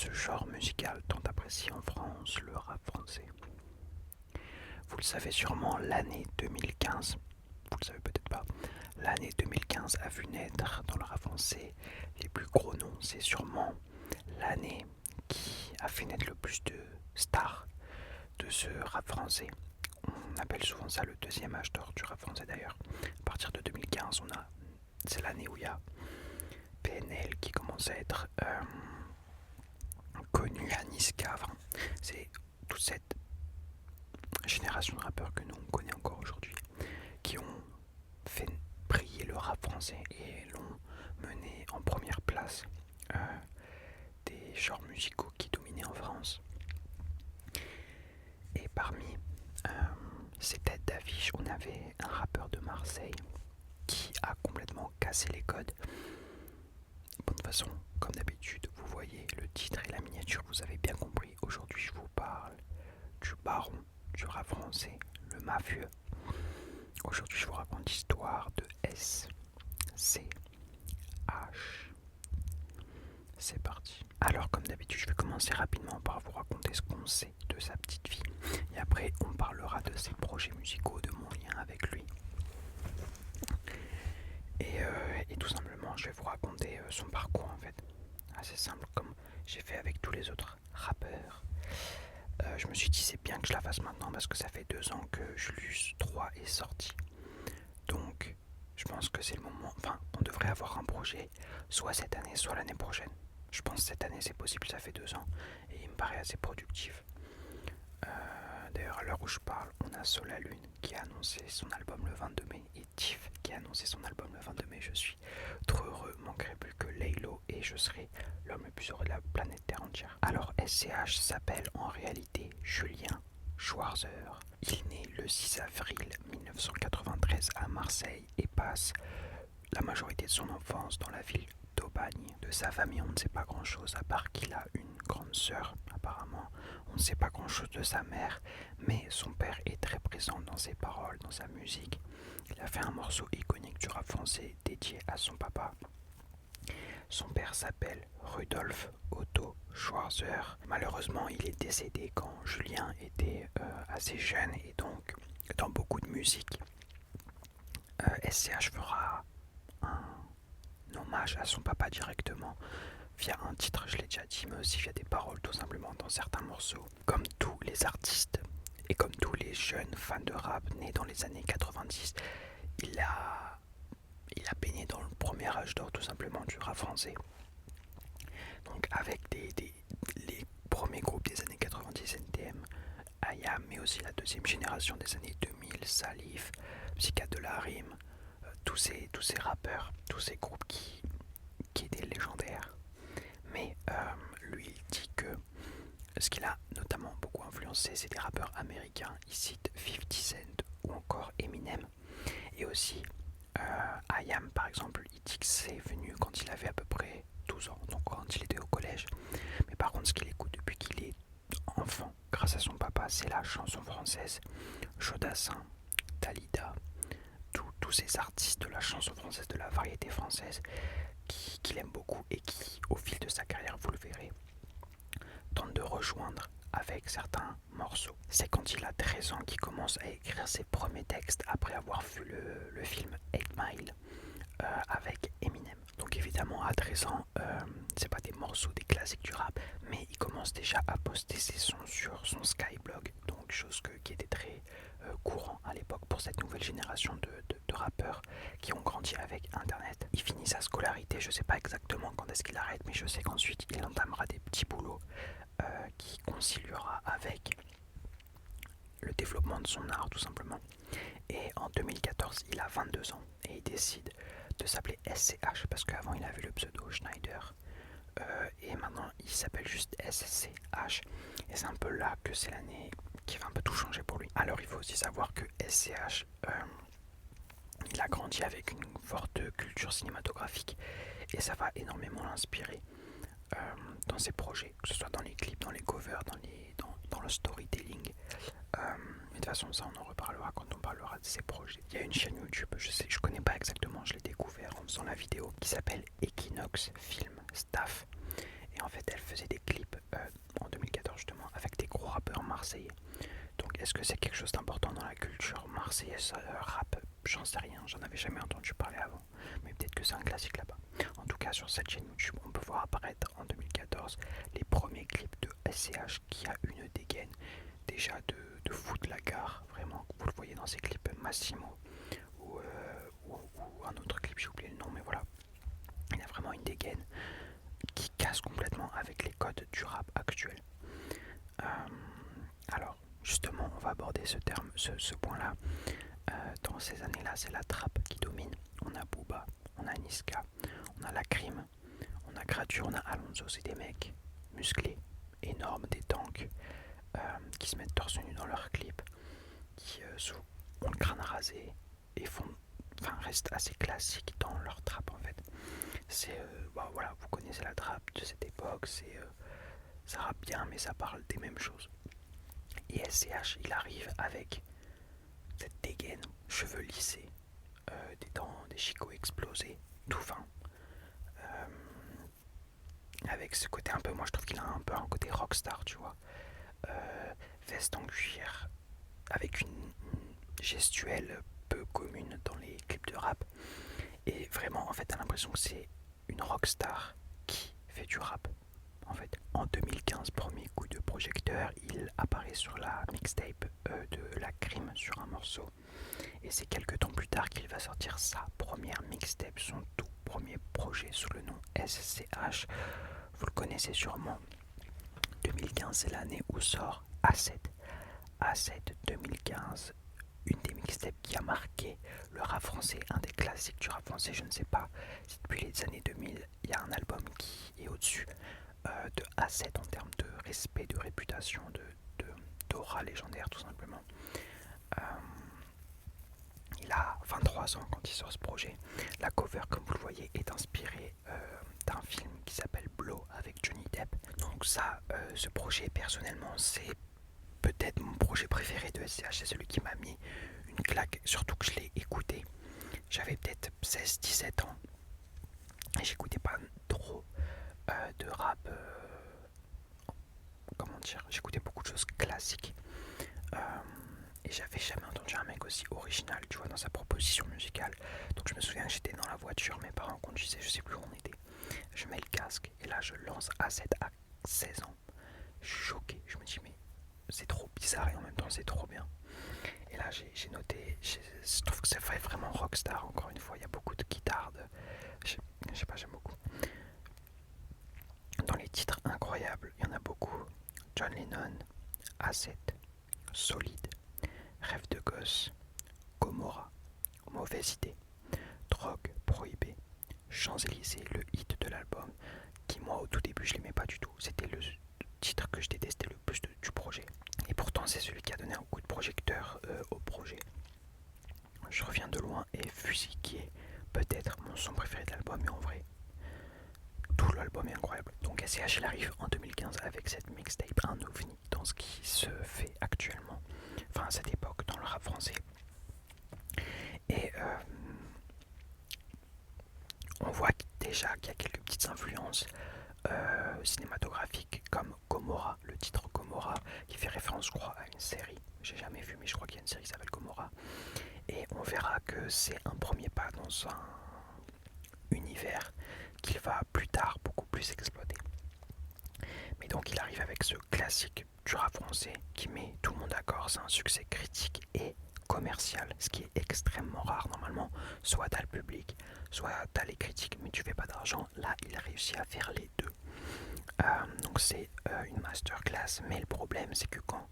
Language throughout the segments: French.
ce genre musical tant apprécié en France, le rap français. Vous le savez sûrement, l'année 2015, vous le savez peut-être pas, l'année 2015 a vu naître dans le rap français les plus gros noms. C'est sûrement l'année qui a fait naître le plus de stars de ce rap français. On appelle souvent ça le deuxième âge d'or du rap français d'ailleurs. À partir de 2015, c'est l'année où il y a PNL qui commence à être connu, à Niska. Enfin, c'est toute cette génération de rappeurs que nous on connaît encore aujourd'hui qui ont fait briller le rap français et l'ont mené en première place des genres musicaux qui dominaient en France. Et parmi ces têtes d'affiche, on avait un rappeur de Marseille qui a complètement cassé les codes. Bon, de toute façon, comme d'habitude, vous voyez le titre et la miniature, vous avez bien compris. Aujourd'hui, je vous parle du baron du rap français, le mafieux. Aujourd'hui, je vous raconte l'histoire de SCH. C'est parti. Alors, comme d'habitude, je vais commencer rapidement par vous raconter ce qu'on sait de sa petite vie. Et après, on parlera de ses projets musicaux, de mon lien avec lui. Et tout simplement, je vais vous raconter son parcours en fait. Assez simple, comme j'ai fait avec tous les autres rappeurs. Je me suis dit, c'est bien que je la fasse maintenant parce que ça fait 2 ans que Julius 3 est sorti. Donc, je pense que c'est le moment. Enfin, on devrait avoir un projet soit cette année, soit l'année prochaine. Je pense que cette année c'est possible, ça fait 2 ans et il me paraît assez productif. D'ailleurs, à l'heure où je parle, on a Solalune qui a annoncé son album le 22 mai et Tiff qui a annoncé son album le 22 mai. Je suis trop heureux, manquerait plus que Laylo et je serai l'homme le plus heureux de la planète Terre entière. Alors, SCH s'appelle en réalité Julien Schwarzer. Il naît le 6 avril 1993 à Marseille et passe la majorité de son enfance dans la ville d'Aubagne. De sa famille, on ne sait pas grand-chose, à part qu'il a une grande sœur, apparemment. On ne sait pas grand-chose de sa mère, mais son père est très présent dans ses paroles, dans sa musique. Il a fait un morceau iconique du rap français dédié à son papa. Son père s'appelle Rudolf Otto Schwarzer. Malheureusement, il est décédé quand Julien était assez jeune et donc dans beaucoup de musique. SCH fera un hommage à son papa directement via un titre, je l'ai déjà dit, mais aussi via des paroles tout simplement dans certains morceaux. Comme tous les artistes et comme tous les jeunes fans de rap nés dans les années 90, il a baigné dans le premier âge d'or tout simplement du rap français. Donc avec les premiers groupes des années 90, NTM, IAM, mais aussi la deuxième génération des années 2000, Salif, Psychiatre de la Rime, tous ces rappeurs, tous ces groupes qui étaient légendaires. Mais lui, il dit que ce qu'il a notamment beaucoup influencé, c'est des rappeurs américains. Il cite 50 Cent ou encore Eminem. Et aussi IAM, par exemple, il dit que c'est venu quand il avait à peu près 12 ans, donc quand il était au collège. Mais par contre, ce qu'il écoute depuis qu'il est enfant, grâce à son papa, c'est la chanson française. Jodassin, Dalida, tous ces artistes de la chanson française, de la variété française, qu'il aime beaucoup et qui, au fil de sa carrière, vous le verrez, tente de rejoindre avec certains morceaux. C'est quand il a 13 ans qu'il commence à écrire ses premiers textes après avoir vu le film 8 Mile avec Eminem. Donc évidemment à 13 ans, c'est pas des morceaux, des classiques du rap, mais il commence déjà à poster ses sons sur son Skyblog, donc chose qui était très courant à l'époque pour cette nouvelle génération de rappeurs qui ont grandi avec Internet. Il finit sa scolarité, je sais pas exactement quand est-ce qu'il arrête, mais je sais qu'ensuite il entamera des petits boulots qui conciliera avec le développement de son art tout simplement. Et en 2014, il a 22 ans et il décide de s'appeler SCH parce qu'avant il avait le pseudo Schneider et maintenant il s'appelle juste SCH et c'est un peu là que c'est l'année qui va un peu tout changer pour lui. Alors il faut aussi savoir que SCH il a grandi avec une forte culture cinématographique et ça va énormément l'inspirer dans ses projets, que ce soit dans les clips, dans les covers, dans le storytelling. Mais de toute façon, ça on en reparlera quand on parlera de ses projets. Il y a une chaîne YouTube, je connais pas exactement, je l'ai découvert en faisant la vidéo, qui s'appelle Equinox Film Staff. Et Et en fait, elle faisait des clips en 2014 justement avec des gros rappeurs marseillais. Donc est-ce que c'est quelque chose d'important dans la culture marseillaise rap? J'en sais rien, j'en avais jamais entendu parler avant. Mais peut-être que c'est un classique là-bas. En tout cas, sur cette chaîne YouTube, on peut voir apparaître en 2014 les premiers clips de SCH qui a une dégaine déjà de fou de la gare. Vraiment, vous le voyez dans ses clips Massimo ou un autre clip, j'ai oublié le nom, mais voilà. Il a vraiment une dégaine qui casse complètement avec les codes du rap actuel. Alors, justement, on va aborder ce point-là. Dans ces années-là, c'est la trappe qui domine. On a Booba, on a Niska, on a La Crime, on a Gradure, on a Alonso. C'est des mecs musclés, énormes, des tanks, qui se mettent torse nu dans leurs clips, qui ont le crâne rasé et restent assez classiques dans leur trappe en fait. C'est voilà, vous connaissez la trappe de cette époque, ça rappe bien mais ça parle des mêmes choses. Et SCH, il arrive avec cette dégaine, cheveux lissés, des dents, des chicots explosés, tout fin. Avec ce côté un peu, moi je trouve qu'il a un peu un côté rockstar, tu vois. Veste en cuir, avec une gestuelle peu commune dans les clips de rap. Et vraiment, en fait, t'as l'impression que c'est une rockstar qui fait du rap. En fait, en 2015, premier coup de projecteur, il apparaît sur la mixtape de La Crime sur un morceau. Et c'est quelques temps plus tard qu'il va sortir sa première mixtape, son tout premier projet sous le nom SCH. Vous le connaissez sûrement. 2015, c'est l'année où sort A7. A7 2015, une des mixtapes qui a marqué le rap français, un des classiques du rap français. Je ne sais pas si depuis les années 2000, il y a un album qui est au-dessus de A7 en termes de respect, de réputation, d'aura légendaire tout simplement. Il a 23 ans quand il sort ce projet. La cover, comme vous le voyez, est inspirée d'un film qui s'appelle Blow avec Johnny Depp. Donc ça, ce projet, personnellement, c'est peut-être mon projet préféré de SCH. C'est celui qui m'a mis une claque, surtout que je l'ai écouté. J'avais peut-être 16-17 ans et j'écoutais pas trop de rap. Comment dire, j'écoutais beaucoup de choses classiques. Et j'avais jamais entendu un mec aussi original, tu vois, dans sa proposition musicale. Donc je me souviens que j'étais dans la voiture, mes parents conduisaient, je sais plus où on était. Je mets le casque et là je lance A7 à 16 ans. Je suis choqué, je me dis mais c'est trop bizarre et en même temps c'est trop bien. Et là j'ai noté, je trouve que ça fait vraiment rockstar encore une fois, il y a beaucoup de guitares, je sais pas, j'aime beaucoup. Dans les titres incroyables, il y en a beaucoup. John Lennon, A7, Solide, Rêve de gosse, Gomorrah, Mauvaise idée, Drogue prohibée, Champs-Élysées, le hit de l'album, qui moi au tout début je l'aimais pas du tout. C'était le titre que je détestais le plus du projet. Et pourtant c'est celui qui a donné un coup de projecteur au projet. Je reviens de loin et Fusil qui est peut-être mon son préféré de l'album, mais en vrai, tout l'album est incroyable. Donc SCH il arrive en 2015 avec cette mixtape, un ovni dans ce qui se fait actuellement, enfin à cette époque dans le rap français. Et on voit déjà qu'il y a quelques petites influences cinématographiques comme Gomorrah, le titre Gomorrah qui fait référence je crois à une série, j'ai jamais vu mais je crois qu'il y a une série qui s'appelle Gomorrah. Et on verra que c'est un premier pas dans un univers qu'il va plus tard beaucoup plus exploiter. Mais donc il arrive avec ce classique du rap français qui met tout le monde d'accord, c'est un succès critique et commercial, ce qui est extrêmement rare normalement. Soit t'as le public, soit t'as les critiques, mais tu fais pas d'argent. Là, il réussit à faire les deux. Donc c'est une masterclass, mais le problème c'est que quand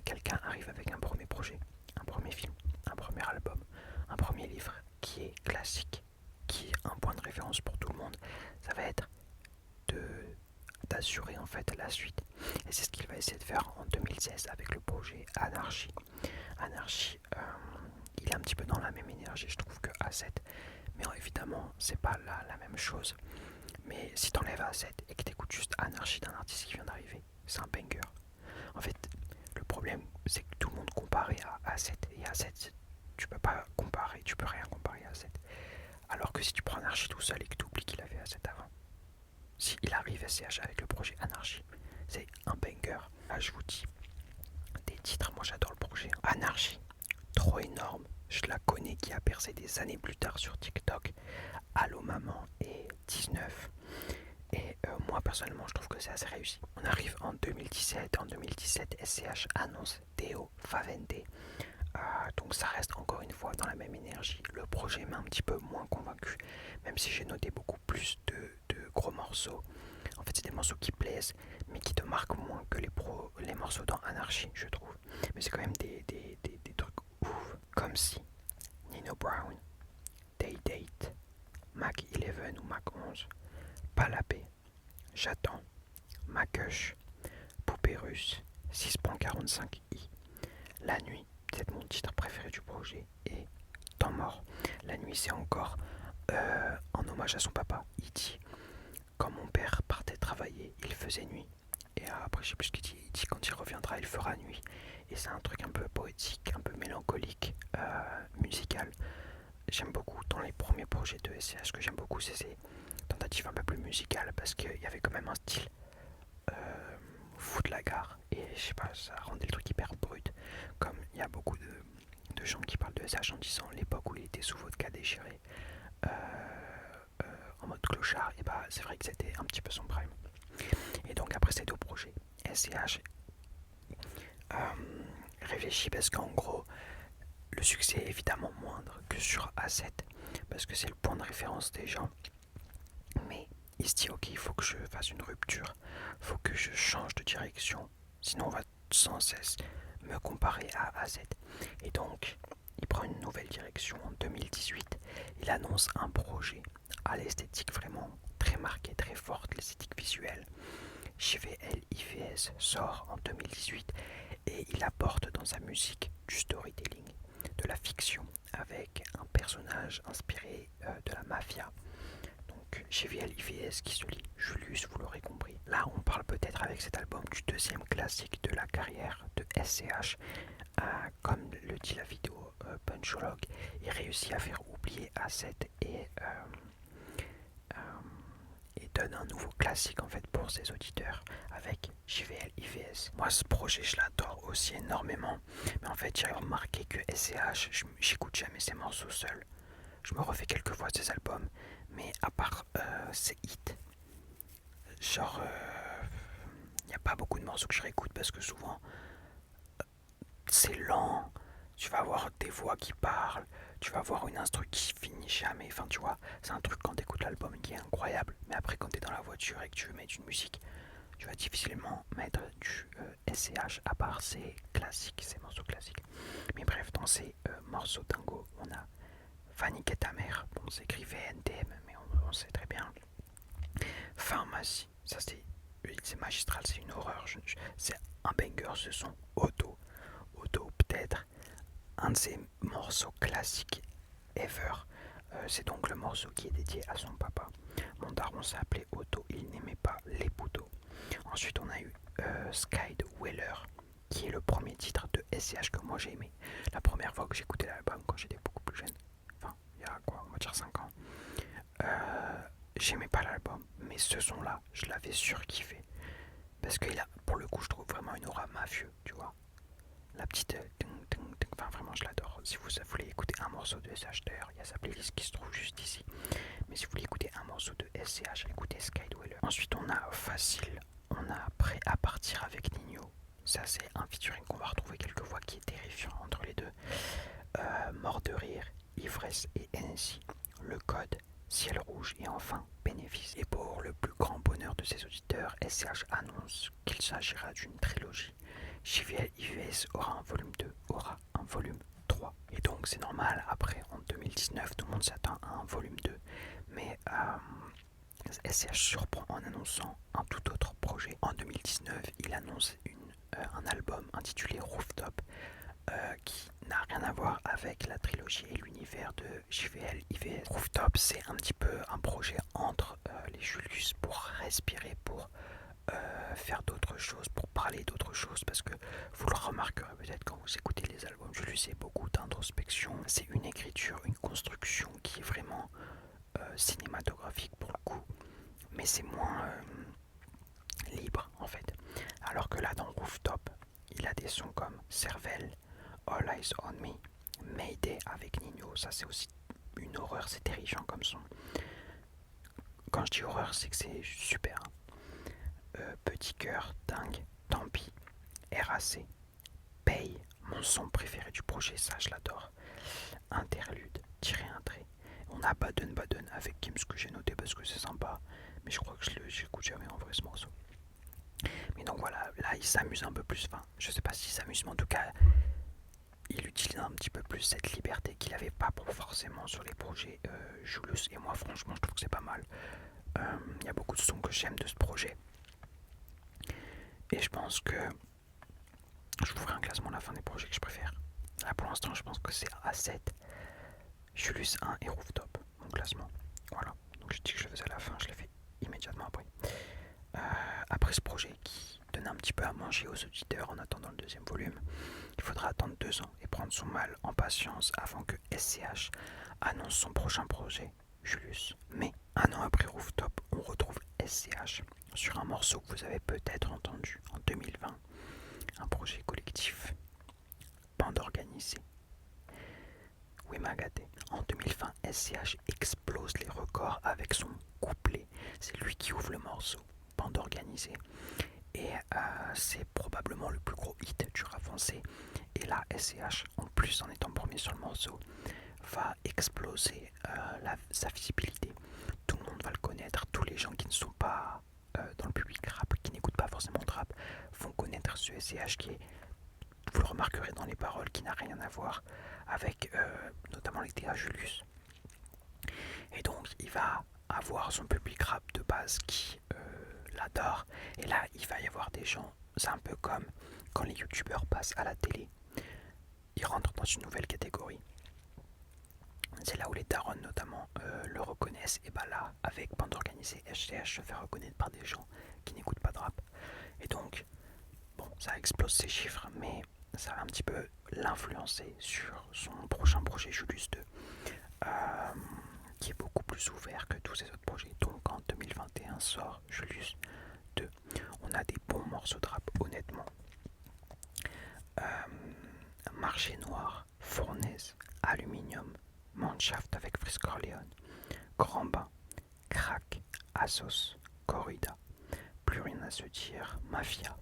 quelqu'un arrive avec un premier projet, un premier film, un premier album, un premier livre qui est classique, qui est un point de référence pour tout le monde, ça va être d'assurer en fait la suite. Et c'est ce qu'il va essayer de faire en 2016 avec le projet Anarchie. Anarchie, il est un petit peu dans la même énergie, je trouve, que A7, mais évidemment c'est pas la même chose. Mais si t'enlèves A7 et que t'écoutes juste Anarchie d'un artiste qui vient d'arriver, c'est un banger. En fait, le problème c'est que tout le monde comparait à A7, et A7 tu peux pas comparer, tu peux rien comparer à A7. Alors que si tu prends Anarchie tout seul et que tu oublies qu'il avait A7 avant, s'il arrive SCH avec le projet Anarchie. C'est un banger. Là, je vous dis des titres, moi j'adore le projet. Anarchie, trop énorme. Je la connais qui a percé des années plus tard sur TikTok. Allô maman et 19. Et moi personnellement je trouve que c'est assez réussi. On arrive en 2017. En 2017, SCH annonce Théo Favente. Donc ça reste encore une fois dans la même énergie. Le projet m'a un petit peu moins convaincu, même si j'ai noté beaucoup plus de gros morceaux. En fait c'est des morceaux qui plaisent, mais qui te marquent moins que les morceaux dans Anarchy, je trouve. Mais c'est quand même des trucs ouf. Comme si Nino Brown, Day Date, Mac 11 ou Mac 11, Palapé, J'attends, Macush, Poupée Russe, 6.45i, La Nuit, c'est mon titre préféré du projet, et Temps Mort. La Nuit, c'est encore en hommage à son papa. Il dit quand mon père partait travailler, il faisait nuit. Et après, je sais plus ce qu'il dit. Il dit quand il reviendra, il fera nuit. Et c'est un truc un peu poétique, un peu mélancolique, musical. J'aime beaucoup dans les premiers projets de SCH, ce que j'aime beaucoup, c'est ces tentatives un peu plus musicales parce qu'il y avait quand même un style fou de la gare. Et je sais pas, ça rendait le truc hyper brut. Comme il y a beaucoup de gens qui parlent de SCH en disant l'époque où il était sous vodka déchiré. En mode clochard, et bah c'est vrai que c'était un petit peu son prime. Et donc après ces deux projets, SCH réfléchit parce qu'en gros le succès est évidemment moindre que sur A7 parce que c'est le point de référence des gens, mais il se dit ok, il faut que je fasse une rupture, il faut que je change de direction, sinon on va sans cesse me comparer à A7. Et donc il prend une nouvelle direction en 2018. Il annonce un projet à l'esthétique vraiment très marquée, très forte, l'esthétique visuelle. JVL IVS sort en 2018 et il apporte dans sa musique du storytelling, de la fiction avec un personnage inspiré de la mafia. Donc JVL IVS qui se lit Julius, vous l'aurez compris. Là on parle peut-être avec cet album du deuxième classique de la carrière de SCH. Comme le dit la vidéo Punchologue, il réussit à faire oublier A7 et donne un nouveau classique en fait pour ses auditeurs avec JVL IVS. Moi ce projet je l'adore aussi énormément, mais en fait j'ai remarqué que SCH, j'écoute jamais ses morceaux seuls. Je me refais quelques fois ses albums, mais à part ses hits, genre il n'y a pas beaucoup de morceaux que je réécoute parce que souvent c'est lent, tu vas avoir des voix qui parlent, tu vas avoir une instru qui finit jamais, enfin tu vois, c'est un truc quand t'écoutes l'album qui est incroyable, mais après quand t'es dans la voiture et que tu veux mettre une musique, tu vas difficilement mettre du SCH à part ces classiques, ces morceaux classiques. Mais bref, dans ces morceaux dingo, on a Fanny qui est ta mère, bon c'est écrit VNTM, mais on sait très bien. Pharmacie, ça c'est magistral, c'est une horreur, c'est un banger, ce son auto peut-être un de ses morceaux classiques ever. C'est donc le morceau qui est dédié à son papa. Mon daron s'appelait Otto, il n'aimait pas les poteaux. Ensuite on a eu Sky de Weller, qui est le premier titre de SCH que moi j'ai aimé. La première fois que j'écoutais l'album quand j'étais beaucoup plus jeune, enfin il y a quoi, on va dire 5 ans, j'aimais pas l'album, mais ce son là, je l'avais surkiffé. Parce qu'il a, pour le coup, je trouve vraiment une aura mafieux, tu vois. La petite enfin vraiment je l'adore. Si vous voulez écouter un morceau de SCH d'ailleurs, il y a sa playlist qui se trouve juste ici. Mais si vous voulez écouter un morceau de SCH, écoutez Skydweller. Ensuite on a Facile, on a Prêt à partir avec Nino. Ça c'est un featuring qu'on va retrouver quelquefois qui est terrifiant entre les deux. Mort de rire, Ivresse et NSI. Le code, Ciel rouge et enfin Bénéfice. Et pour le plus grand bonheur de ses auditeurs, SCH annonce qu'il s'agira d'une trilogie. JVL IVS aura un volume 2, aura un volume 3. Et donc c'est normal, après en 2019 tout le monde s'attend à un volume 2. Mais SCH surprend en annonçant un tout autre projet. En 2019 il annonce un album intitulé Rooftop qui n'a rien à voir avec la trilogie et l'univers de JVL IVS. Rooftop c'est un petit peu un projet entre les Julius pour respirer, pour faire d'autres choses, pour parler d'autres choses, parce que vous le remarquerez peut-être quand vous écoutez les albums, Julius c'est beaucoup d'introspection, c'est une écriture, une construction qui est vraiment cinématographique pour le coup, mais c'est moins libre en fait. Alors que là dans Rooftop, il a des sons comme Cervelle, All Eyes on Me, Mayday avec Nino, ça c'est aussi une horreur, c'est terrifiant comme son. Quand je dis horreur, c'est que c'est super. Petit cœur, dingue, tant pis, RAC, Paye, mon son préféré du projet, ça je l'adore. Interlude, tirer un trait. On a Baden Baden avec Kim, ce que j'ai noté parce que c'est sympa, mais je crois que j'écoute jamais en vrai ce morceau. Mais donc voilà, là il s'amuse un peu plus, enfin je sais pas s'il s'amuse, mais en tout cas il utilise un petit peu plus cette liberté qu'il avait pas pour forcément sur les projets Julius, et moi franchement je trouve que c'est pas mal. Il y a beaucoup de sons que j'aime de ce projet, et je pense que je vous ferai un classement à la fin des projets que je préfère. Là pour l'instant je pense que c'est A7, Julius 1 et Rooftop, mon classement. Voilà, donc je dis que je le faisais à la fin, je l'ai fait immédiatement après. Après ce projet qui donne un petit peu à manger aux auditeurs en attendant le deuxième volume, il faudra attendre 2 ans et prendre son mal en patience avant que SCH annonce son prochain projet, Julius. Mais un an après Rooftop, on retrouve SCH sur un morceau que vous avez peut-être entendu en 2020, un projet collectif, bande organisée. Oui, Magaté. En 2020, SCH explose les records avec son couplet. C'est lui qui ouvre le morceau, bande organisée. Et c'est probablement le plus gros hit du rap français. Et là, SCH, en plus en étant premier sur le morceau, va exploser sa visibilité. Tout le monde va le connaître. Tous les gens qui ne sont pas dans le public rap, qui n'écoutent pas forcément de rap, vont connaître ce SCH qui est, vous le remarquerez dans les paroles, qui n'a rien à voir avec notamment les DA Julius. Et donc il va avoir son public rap de base qui l'adore. Et là il va y avoir des gens, c'est un peu comme quand les youtubeurs passent à la télé. Ils rentrent dans une nouvelle catégorie. C'est là où les darons notamment le reconnaissent. Et bah là, avec bande organisée, SCH se fait reconnaître par des gens qui n'écoutent pas de rap. Et donc, bon, ça explose ses chiffres, mais ça va un petit peu l'influencer sur son prochain projet Julius 2, qui est beaucoup plus ouvert que tous ses autres projets. Donc en 2021 sort Julius 2. On a des bons morceaux de rap, honnêtement. Marché Noir, Fournaise, Aluminium, Manshaft avec Frisk Corleone, Grand Bain, Crack, Assos, Corrida, Plus rien à se dire, Mafia,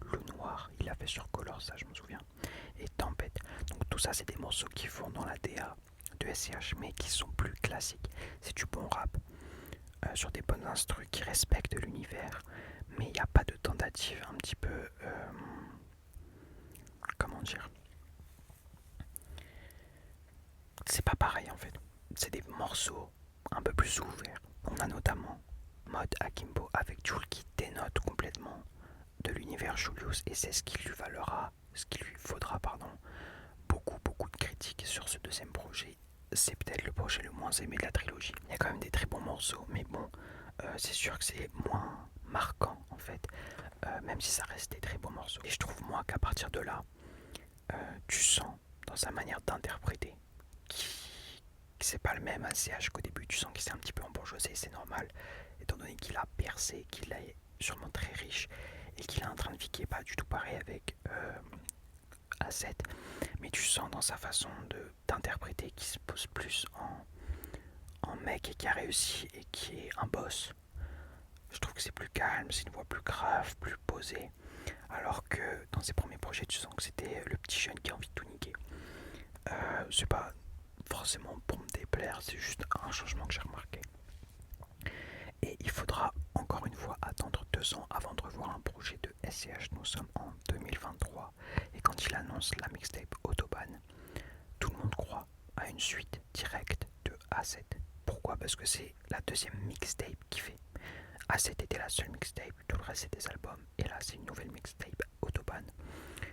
Loup Noir, il a fait sur Color, ça je me souviens, et Tempête. Donc tout ça c'est des morceaux qui font dans la DA de SCH mais qui sont plus classiques. C'est du bon rap, sur des bonnes instrus qui respectent l'univers, mais il n'y a pas de tentative un petit peu... comment dire, c'est pas pareil en fait. C'est des morceaux un peu plus ouverts. On a notamment Mode Akimbo avec Jul qui dénote complètement de l'univers Julius, et c'est ce qui lui faudra beaucoup de critiques sur ce deuxième projet. C'est peut-être le projet le moins aimé de la trilogie. Il y a quand même des très bons morceaux, mais bon, c'est sûr que c'est moins marquant en fait, même si ça reste des très bons morceaux. Et je trouve moi qu'à partir de là, tu sens dans sa manière d'interpréter que c'est pas le même ACH qu'au début. Tu sens qu'il s'est un petit peu embourgeoisé, c'est normal, étant donné qu'il a percé, qu'il est sûrement très riche et qu'il a un train de vie qui est pas du tout pareil avec A7. Mais tu sens dans sa façon d'interpréter qu'il se pose plus en mec et qui a réussi et qui est un boss. Je trouve que c'est plus calme, c'est une voix plus grave, plus posée. Alors que dans ses premiers projets, tu sens que c'était le petit jeune qui a envie de tout niquer. C'est pas forcément pour me déplaire, c'est juste un changement que j'ai remarqué. Et il faudra encore une fois attendre 2 ans avant de revoir un projet de SCH. Nous sommes en 2023 et quand il annonce la mixtape Autobahn, tout le monde croit à une suite directe de A7. Pourquoi? Parce que c'est la deuxième mixtape qu'il fait. A7 était la seule mixtape, tout le reste c'est des albums, et là c'est une nouvelle mixtape Autobahn,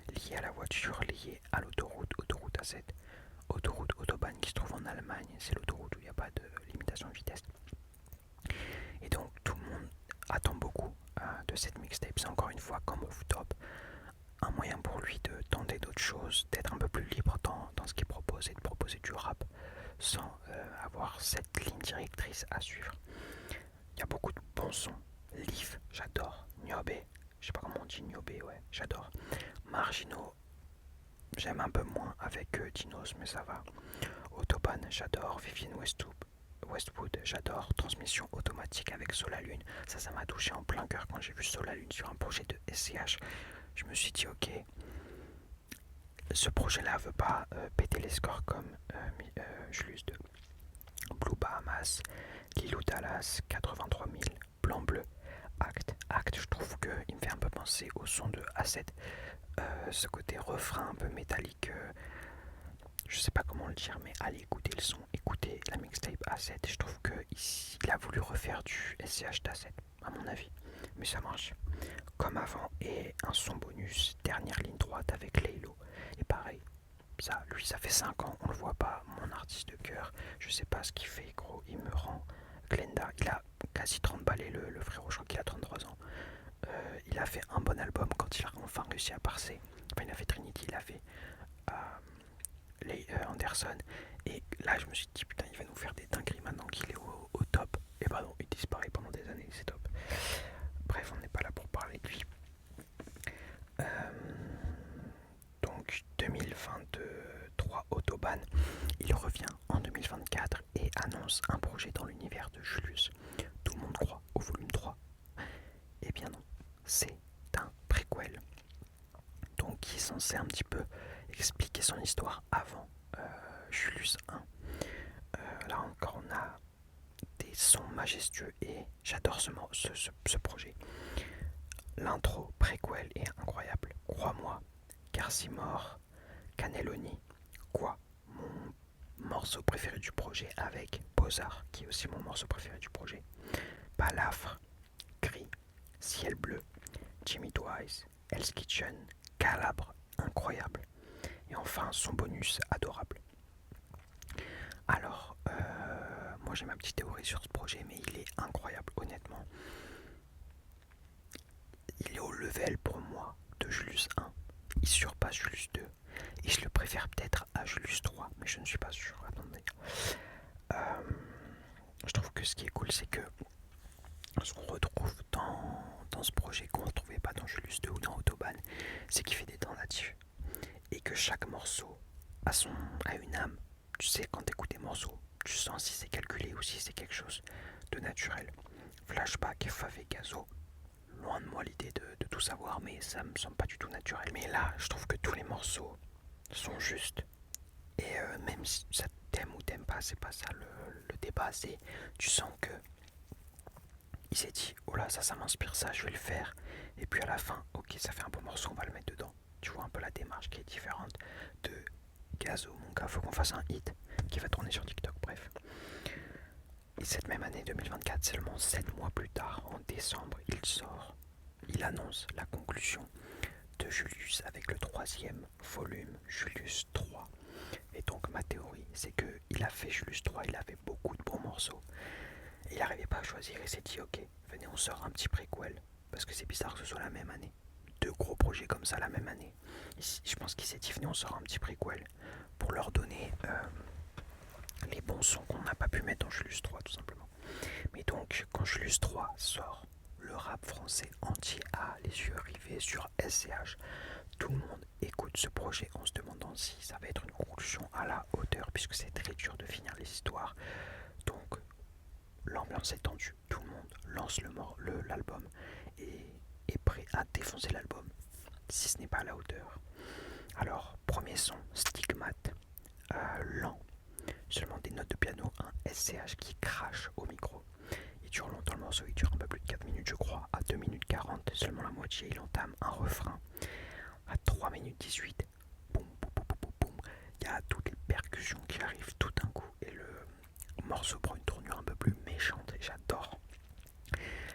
liée à la voiture, liée à l'autoroute, autoroute A7, autoroute Autobahn qui se trouve en Allemagne, c'est l'autoroute où il n'y a pas de limitation de vitesse. Et donc tout le monde attend beaucoup de cette mixtape. C'est encore une fois comme Rooftop, un moyen pour lui de tenter d'autres choses, d'être un peu plus libre dans ce qu'il propose et de proposer du rap sans avoir cette ligne directrice à suivre. Il y a beaucoup de bons sons. Leaf, j'adore. Niobe, je sais pas comment on dit Niobe, ouais, j'adore. Marginaux, j'aime un peu moins avec Dinos, mais ça va. Autobahn, j'adore. Vivienne Westwood, j'adore. Transmission automatique avec Solalune. Ça m'a touché en plein cœur quand j'ai vu Solalune sur un projet de SCH. Je me suis dit, ok, ce projet-là veut pas péter les scores comme Julius 2. Blue Bahamas, Lilou Dallas, 83 000, Blanc Bleu, Act, je trouve qu'il me fait un peu penser au son de A7. Ce côté refrain un peu métallique, je sais pas comment le dire, mais allez écouter le son, écoutez la mixtape A7. Je trouve qu'il a voulu refaire du SCH d'A7, à mon avis, mais ça marche. Comme avant, et un son bonus, dernière ligne droite avec Laylo. Et pareil, ça, lui, ça fait 5 ans, on le voit pas, mon artiste de cœur. Je sais pas ce qu'il fait, gros, il me rend. Glenda, il a quasi 30 balais, le frérot, je crois qu'il a 33 ans. Il a fait un bon album quand il a enfin réussi à parser. Enfin, il a fait Trinity, il a fait Anderson. Et là, je me suis dit, putain, il va nous faire des dingueries maintenant qu'il est au top. Et bah non, il disparaît pendant des années, c'est top. Bref, on n'est pas là pour parler de lui. Donc 2023 Autobahn, il revient en 2024 et annonce un projet dans l'univers de Julius. Tout le monde croit au volume 3. Eh bien non, c'est un préquel. Donc qui est censé un petit peu expliquer son histoire avant Julius 1. Là encore on a des sons majestueux et j'adore ce projet. L'intro préquel est incroyable, crois-moi. Garcimore, Cannelloni, quoi, mon morceau préféré du projet avec Beaux-Arts, qui est aussi mon morceau préféré du projet. Balafre, Gris, Ciel Bleu, Jimmy Twice, Hell's Kitchen, Calabre, incroyable. Et enfin son bonus adorable. Alors, moi j'ai ma petite théorie sur ce projet, mais il est incroyable, honnêtement. Il est au level pour moi de Julius 1. Il surpasse Julius 2. Et je le préfère peut-être à Julius 3, mais je ne suis pas sûr. Attendez. Je trouve que ce qui est cool, c'est que ce qu'on retrouve dans ce projet qu'on ne retrouvait pas dans Julius 2 ou dans Autobahn, c'est qu'il fait des tentatives. Et que chaque morceau a une âme. Tu sais, quand tu écoutes des morceaux, tu sens si c'est calculé ou si c'est quelque chose de naturel. Flashback, Fave et Gazo, loin de moi l'idée de tout savoir, mais ça me semble pas du tout naturel. Mais là, je trouve que tous les morceaux sont justes. Et même si ça t'aime ou t'aime pas, c'est pas ça le débat. C'est, tu sens que il s'est dit, oh là, ça m'inspire ça, je vais le faire. Et puis à la fin, ok, ça fait un bon morceau, on va le mettre dedans. Tu vois un peu la démarche qui est différente de Gazo, mon gars, faut qu'on fasse un hit qui va tourner sur TikTok, bref. Et cette même année 2024, seulement 7 mois plus tard, en décembre, il annonce la conclusion de Julius avec le 3e volume, Julius 3. Et donc ma théorie, c'est qu'il a fait Julius 3, il avait beaucoup de bons morceaux. Et il n'arrivait pas à choisir, il s'est dit ok, venez on sort un petit préquel, parce que c'est bizarre que ce soit la même année. 2 gros projets comme ça la même année. Et je pense qu'il s'est dit venez on sort un petit préquel pour leur donner les bons sons qu'on n'a pas pu mettre dans Julius 3 tout simplement. Mais donc quand Julius 3 sort, le rap français entier a les yeux rivés sur SCH. Tout le monde écoute ce projet en se demandant si ça va être une conclusion à la hauteur, puisque c'est très dur de finir les histoires. Donc l'ambiance est tendue, tout le monde lance l'album et est prêt à défoncer l'album, si ce n'est pas à la hauteur. Alors, premier son, Stigmate, lent, seulement des notes de piano, un SCH qui crache au micro. Il dure longtemps le morceau, il dure un peu plus de 4 minutes je crois, à 2 minutes 40, seulement la moitié, il entame un refrain. À 3 minutes 18, boum, boum, boum, boum, boum, il y a toutes les percussions qui arrivent tout d'un coup et le morceau prend une tournure un peu plus méchante et j'adore.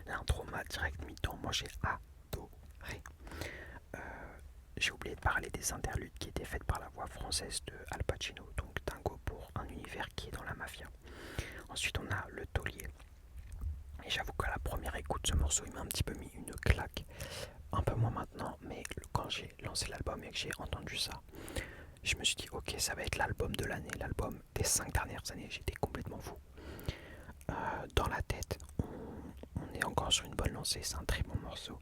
L'intro m'a direct mis dedans, moi j'ai adoré. J'ai oublié de parler des interludes qui étaient faites par la voix française de Al Pacino, donc dingo pour un univers qui est dans la mafia. Ensuite on a le taulier. Et j'avoue qu'à la première écoute, ce morceau il m'a un petit peu mis une claque. Un peu moins maintenant, mais quand j'ai lancé l'album et que j'ai entendu ça, je me suis dit ok, ça va être l'album de l'année, l'album des 5 dernières années. J'étais complètement fou. Dans la tête, est encore sur une bonne lancée, c'est un très bon morceau.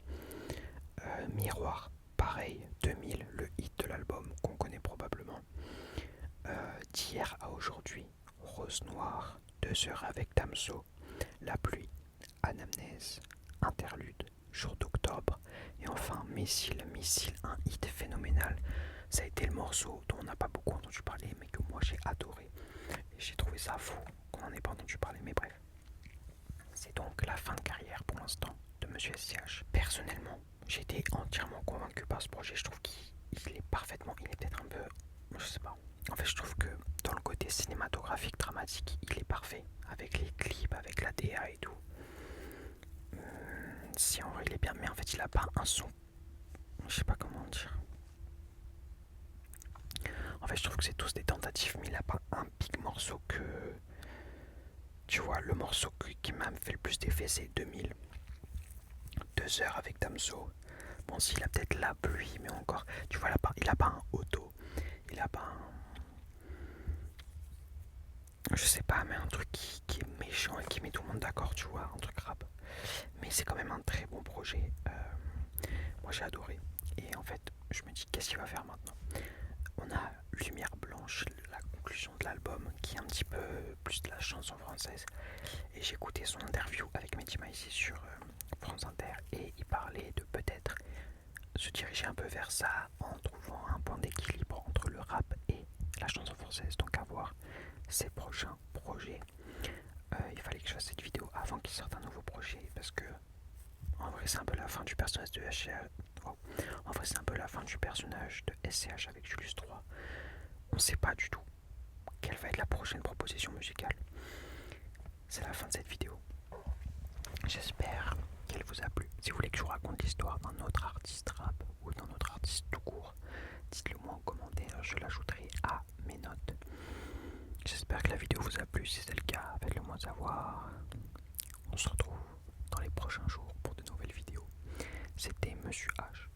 Miroir, pareil, 2000, le hit de l'album qu'on connaît probablement. D'hier à aujourd'hui, Rose Noire, 2 heures avec Damso, La pluie, Anamnèse, Interlude, Jour d'octobre, et enfin Missile, un hit phénoménal. Ça a été le morceau dont on n'a pas beaucoup entendu parler, mais que moi j'ai adoré. Et j'ai trouvé ça fou qu'on n'en ait pas entendu parler, mais bref. C'est donc la fin de carrière pour l'instant de Monsieur SCH. Personnellement, j'ai été entièrement convaincu par ce projet. Je trouve qu'il est parfaitement, il est peut-être un peu, je sais pas. En fait, je trouve que dans le côté cinématographique, dramatique, il est parfait. Avec les clips, avec la DA et tout. Si en vrai il est bien, mais en fait il a pas un son. Je sais pas comment dire. En fait, je trouve que c'est tous des tentatives, mais il a pas un big morceau que. Tu vois, le morceau qui m'a fait le plus d'effet, c'est 2000. 2 heures avec Damso. Bon, s'il a peut-être La pluie, mais encore. Tu vois, il a pas un auto. Il a pas un. Je sais pas, mais un truc qui est méchant et qui met tout le monde d'accord, tu vois, un truc rap. Mais c'est quand même un très bon projet. Moi j'ai adoré. Et en fait, je me dis, qu'est-ce qu'il va faire maintenant? On a Lumière Blanche, la conclusion de l'album, qui est un petit peu plus de la chanson française. Et j'ai écouté son interview avec Mehdi Maizi sur France Inter, et il parlait de peut-être se diriger un peu vers ça en trouvant un point d'équilibre entre le rap et la chanson française. Donc à voir ses prochains projets. Il fallait que je fasse cette vidéo avant qu'il sorte un nouveau projet, parce que en vrai c'est un peu la fin du personnage de SCH. En vrai c'est un peu la fin du personnage de SCH avec Julius 3. On sait pas du tout quelle va être la prochaine proposition musicale. C'est la fin de cette vidéo. J'espère qu'elle vous a plu. Si vous voulez que je vous raconte l'histoire d'un autre artiste rap ou d'un autre artiste tout court, dites-le moi en commentaire, je l'ajouterai à mes notes. J'espère que la vidéo vous a plu. Si c'est le cas, faites-le moi savoir. On se retrouve dans les prochains jours pour de nouvelles vidéos. C'était Monsieur H.